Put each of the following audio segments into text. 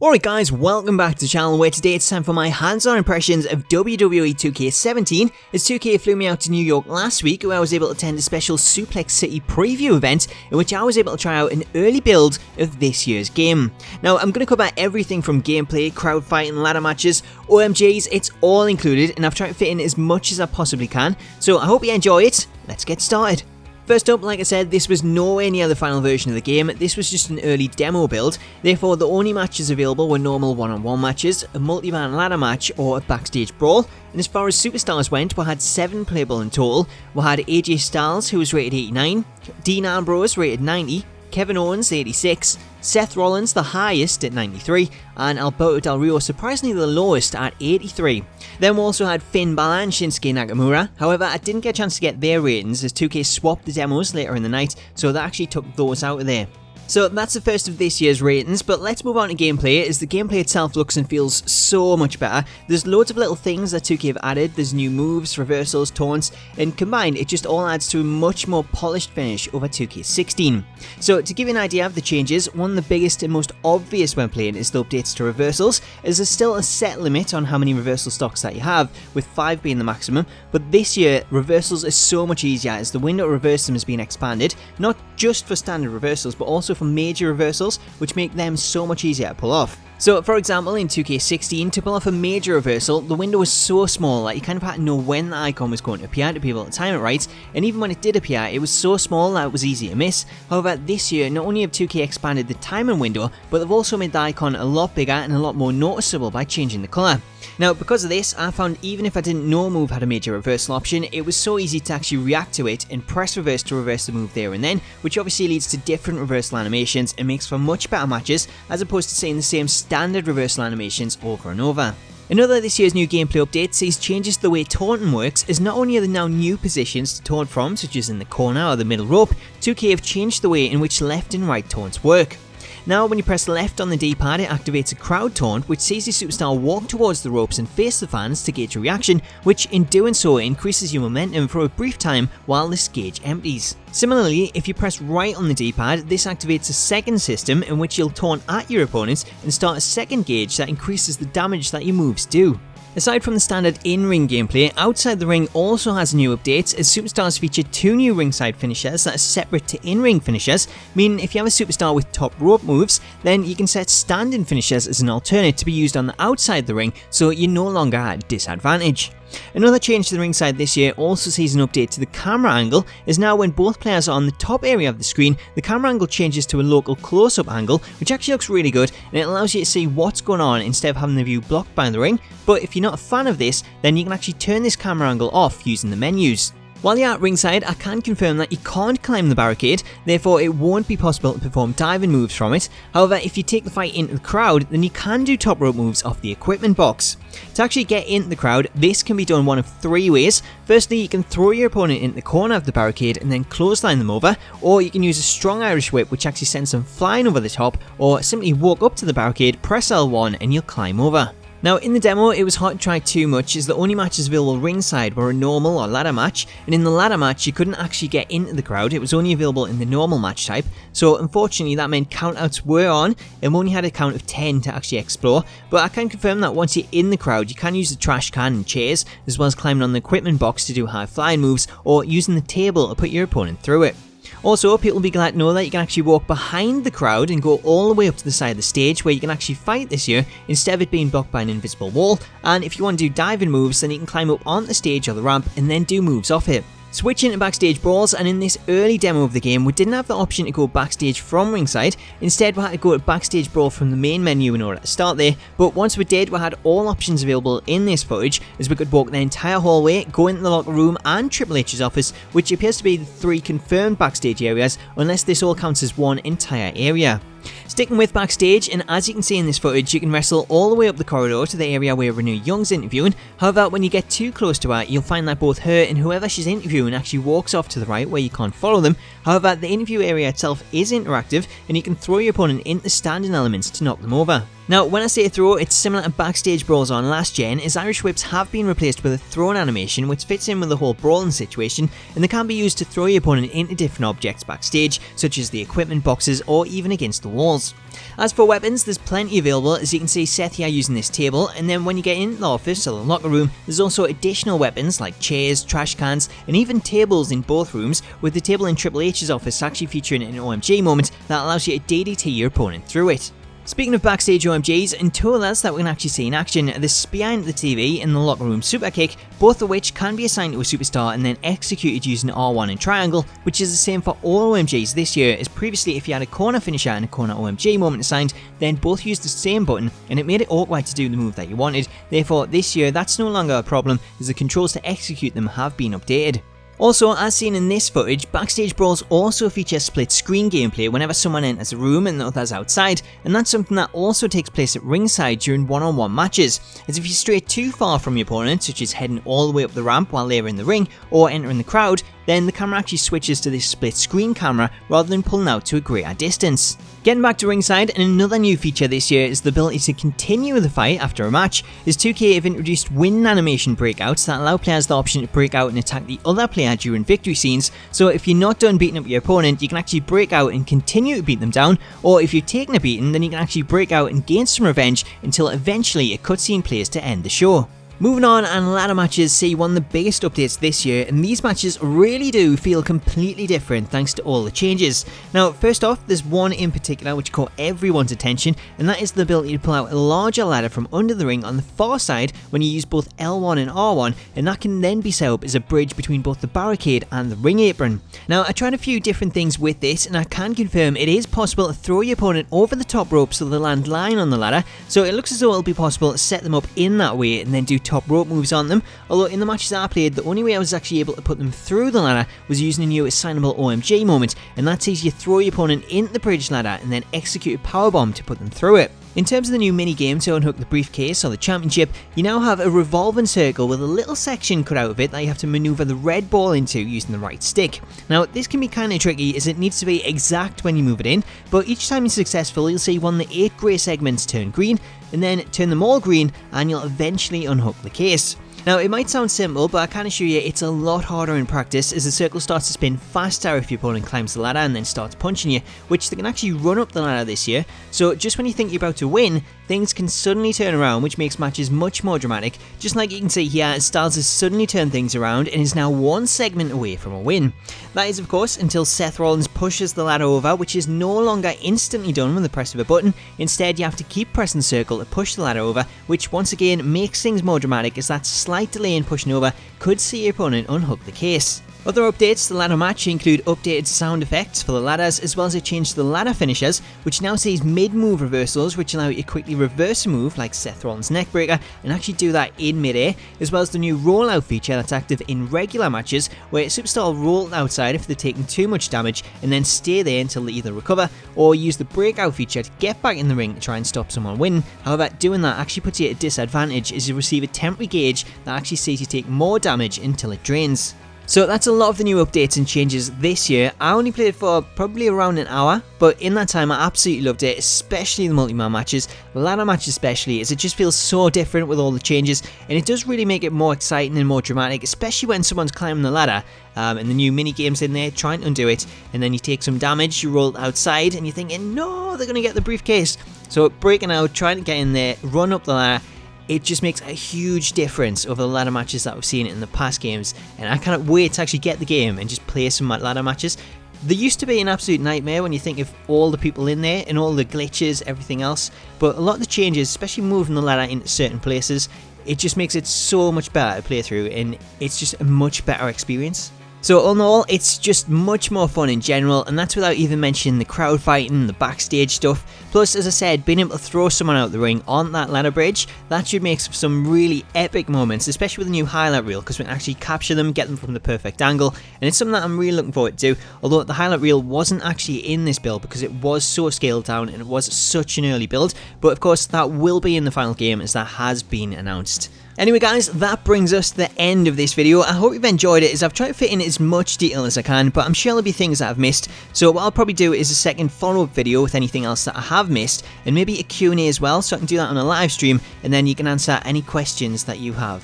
Alright guys, welcome back to the channel where today it's time for my hands-on impressions of WWE 2K17 as 2K flew me out to New York last week where I was able to attend a special Suplex City preview event in which I was able to try out an early build of this year's game. Now I'm going to cover everything from gameplay, crowd fighting, ladder matches, OMGs, it's all included and I've tried to fit in as much as I possibly can, so I hope you enjoy it. Let's get started. First up, like I said, this was nowhere near the final version of the game, this was just an early demo build, therefore the only matches available were normal one-on-one matches, a multi-man ladder match or a backstage brawl, and as far as superstars went, we had 7 playable in total. We had AJ Styles who was rated 89, Dean Ambrose rated 90, Kevin Owens 86, Seth Rollins the highest at 93, and Alberto Del Rio surprisingly the lowest at 83. Then we also had Finn Balor and Shinsuke Nakamura, however I didn't get a chance to get their ratings as 2K swapped the demos later in the night, so they actually took those out of there. So that's the first of this year's ratings, but let's move on to gameplay as the gameplay itself looks and feels so much better. There's loads of little things that 2K have added, there's new moves, reversals, taunts, and combined it just all adds to a much more polished finish over 2K16. So to give you an idea of the changes, one of the biggest and most obvious when playing is the updates to reversals, as there's still a set limit on how many reversal stocks that you have, with 5 being the maximum, but this year reversals are so much easier as the window to reverse them has been expanded, not just for standard reversals but also for major reversals, which make them so much easier to pull off. So for example in 2K16, to pull off a major reversal, the window was so small that you kind of had to know when the icon was going to appear to be able to time it right, and even when it did appear it was so small that it was easy to miss. However, this year not only have 2K expanded the timing window, but they've also made the icon a lot bigger and a lot more noticeable by changing the colour. Now because of this, I found even if I didn't know a move had a major reversal option, it was so easy to actually react to it and press reverse to reverse the move there and then, which obviously leads to different reversal animations and makes for much better matches as opposed to seeing the same standard reversal animations over and over. Another of this year's new gameplay update sees changes to the way taunting works, as not only are there now new positions to taunt from, such as in the corner or the middle rope, 2K have changed the way in which left and right taunts work. Now when you press left on the D-pad it activates a crowd taunt which sees your superstar walk towards the ropes and face the fans to gauge a reaction, which in doing so increases your momentum for a brief time while this gauge empties. Similarly, if you press right on the D-pad, this activates a second system in which you'll taunt at your opponents and start a second gauge that increases the damage that your moves do. Aside from the standard in-ring gameplay, outside the ring also has new updates as superstars feature 2 new ringside finishers that are separate to in-ring finishers, meaning if you have a superstar with top rope moves, then you can set standing finishers as an alternate to be used on the outside the ring, so you're no longer at a disadvantage. Another change to the ringside this year also sees an update to the camera angle, as now when both players are on the top area of the screen, the camera angle changes to a local close-up angle, which actually looks really good and it allows you to see what's going on instead of having the view blocked by the ring, but if you're not a fan of this, then you can actually turn this camera angle off using the menus. While you're at ringside, I can confirm that you can't climb the barricade, therefore it won't be possible to perform diving moves from it. However, if you take the fight into the crowd, then you can do top rope moves off the equipment box. To actually get into the crowd, this can be done one of 3 ways. Firstly, you can throw your opponent into the corner of the barricade and then clothesline them over, or you can use a strong Irish whip which actually sends them flying over the top, or simply walk up to the barricade, press L1 and you'll climb over. Now in the demo it was hard to try too much as the only matches available ringside were a normal or ladder match, and in the ladder match you couldn't actually get into the crowd, it was only available in the normal match type, so unfortunately that meant countouts were on and we only had a count of 10 to actually explore, but I can confirm that once you're in the crowd you can use the trash can and chairs, as well as climbing on the equipment box to do high flying moves or using the table to put your opponent through it. Also, people will be glad to know that you can actually walk behind the crowd and go all the way up to the side of the stage where you can actually fight this year instead of it being blocked by an invisible wall, and if you want to do diving moves then you can climb up on the stage or the ramp and then do moves off it. Switching to Backstage Brawls, and in this early demo of the game we didn't have the option to go backstage from ringside, instead we had to go to Backstage Brawl from the main menu in order to start there, but once we did we had all options available in this footage as we could walk the entire hallway, go into the locker room and Triple H's office, which appears to be the 3 confirmed backstage areas unless this all counts as one entire area. Sticking with backstage, and as you can see in this footage, you can wrestle all the way up the corridor to the area where Renee Young's interviewing. However, when you get too close to her, you'll find that both her and whoever she's interviewing actually walks off to the right where you can't follow them. However, the interview area itself is interactive and you can throw your opponent into standing elements to knock them over. Now, when I say throw, it's similar to Backstage Brawls on last gen, as Irish whips have been replaced with a thrown animation which fits in with the whole brawling situation, and they can be used to throw your opponent into different objects backstage, such as the equipment boxes or even against the walls. As for weapons, there's plenty available, as you can see Seth here using this table, and then when you get in the office or the locker room, there's also additional weapons like chairs, trash cans, and even tables in both rooms, with the table in Triple H's office actually featuring an OMG moment that allows you to DDT your opponent through it. Speaking of backstage OMGs, and two others that we can actually see in action are the behind the TV and the locker room super kick, both of which can be assigned to a superstar and then executed using R1 and triangle, which is the same for all OMGs this year, as previously if you had a corner finisher and a corner OMG moment assigned, then both used the same button and it made it awkward to do the move that you wanted. Therefore this year that's no longer a problem, as the controls to execute them have been updated. Also, as seen in this footage, Backstage Brawls also features split screen gameplay whenever someone enters a room and the others outside, and that's something that also takes place at ringside during one-on-one matches, as if you stray too far from your opponent, such as heading all the way up the ramp while they're in the ring, or entering the crowd, then the camera actually switches to this split screen camera rather than pulling out to a greater distance. Getting back to ringside, and another new feature this year is the ability to continue the fight after a match, as 2K have introduced win animation breakouts that allow players the option to break out and attack the other player during victory scenes, so if you're not done beating up your opponent, you can actually break out and continue to beat them down, or if you've taken a beating, then you can actually break out and gain some revenge until eventually a cutscene plays to end the show. Moving on, and ladder matches see one of the biggest updates this year, and these matches really do feel completely different thanks to all the changes. Now, first off, there's one in particular which caught everyone's attention, and that is the ability to pull out a larger ladder from under the ring on the far side when you use both L1 and R1, and that can then be set up as a bridge between both the barricade and the ring apron. Now, I tried a few different things with this, and I can confirm it is possible to throw your opponent over the top rope so they land line on the ladder, so it looks as though it'll be possible to set them up in that way and then do top rope moves on them, although in the matches I played, the only way I was actually able to put them through the ladder was using a new assignable OMG moment, and that sees you throw your opponent into the bridge ladder and then execute a powerbomb to put them through it. In terms of the new mini-game to unhook the briefcase or the championship, you now have a revolving circle with a little section cut out of it that you have to maneuver the red ball into using the right stick. Now, this can be kinda tricky as it needs to be exact when you move it in, but each time you're successful you'll see one of the 8 grey segments turn green, and then turn them all green and you'll eventually unhook the case. Now, it might sound simple, but I can assure you it's a lot harder in practice, as the circle starts to spin faster if your opponent climbs the ladder and then starts punching you, which they can actually run up the ladder this year, so just when you think you're about to win, things can suddenly turn around, which makes matches much more dramatic, just like you can see here as Styles has suddenly turned things around and is now one segment away from a win. That is of course until Seth Rollins pushes the ladder over, which is no longer instantly done with the press of a button. Instead you have to keep pressing circle to push the ladder over, which once again makes things more dramatic, as that slight delay in pushing over could see your opponent unhook the case. Other updates to the ladder match include updated sound effects for the ladders, as well as a change to the ladder finishers, which now sees mid-move reversals, which allow you to quickly reverse a move like Seth Rollins' neckbreaker and actually do that in mid-air, as well as the new rollout feature that's active in regular matches, where a superstar will roll outside if they're taking too much damage and then stay there until they either recover or use the breakout feature to get back in the ring to try and stop someone winning. However, doing that actually puts you at a disadvantage, as you receive a temporary gauge that actually sees you take more damage until it drains. So that's a lot of the new updates and changes this year. I only played for probably around an hour, but in that time I absolutely loved it, especially the multi-man matches, ladder match especially, as it just feels so different with all the changes, and it does really make it more exciting and more dramatic, especially when someone's climbing the ladder and the new mini games in there trying to undo it, and then you take some damage, you roll outside and you're thinking, no, they're going to get the briefcase. So breaking out, trying to get in there, run up the ladder, it just makes a huge difference over the ladder matches that we've seen in the past games, and I cannot wait to actually get the game and just play some ladder matches. They used to be an absolute nightmare when you think of all the people in there and all the glitches, everything else, but a lot of the changes, especially moving the ladder into certain places, it just makes it so much better to play through, and it's just a much better experience. So all in all, it's just much more fun in general, and that's without even mentioning the crowd fighting, the backstage stuff. Plus, as I said, being able to throw someone out the ring on that ladder bridge, that should make for some really epic moments, especially with the new highlight reel, because we can actually capture them, get them from the perfect angle, and it's something that I'm really looking forward to, although the highlight reel wasn't actually in this build because it was so scaled down and it was such an early build, but of course that will be in the final game, as that has been announced. Anyway guys, that brings us to the end of this video. I hope you've enjoyed it, as I've tried to fit in as much detail as I can, but I'm sure there'll be things that I've missed. So what I'll probably do is a second follow-up video with anything else that I have missed, and maybe a Q&A as well, so I can do that on a live stream, and then you can answer any questions that you have.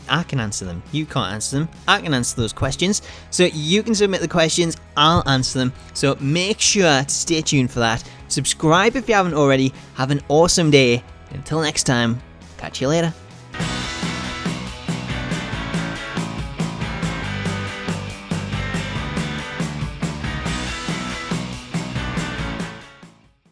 I can answer them. You can't answer them. I can answer those questions. So you can submit the questions, I'll answer them. So make sure to stay tuned for that. Subscribe if you haven't already. Have an awesome day. Until next time, catch you later.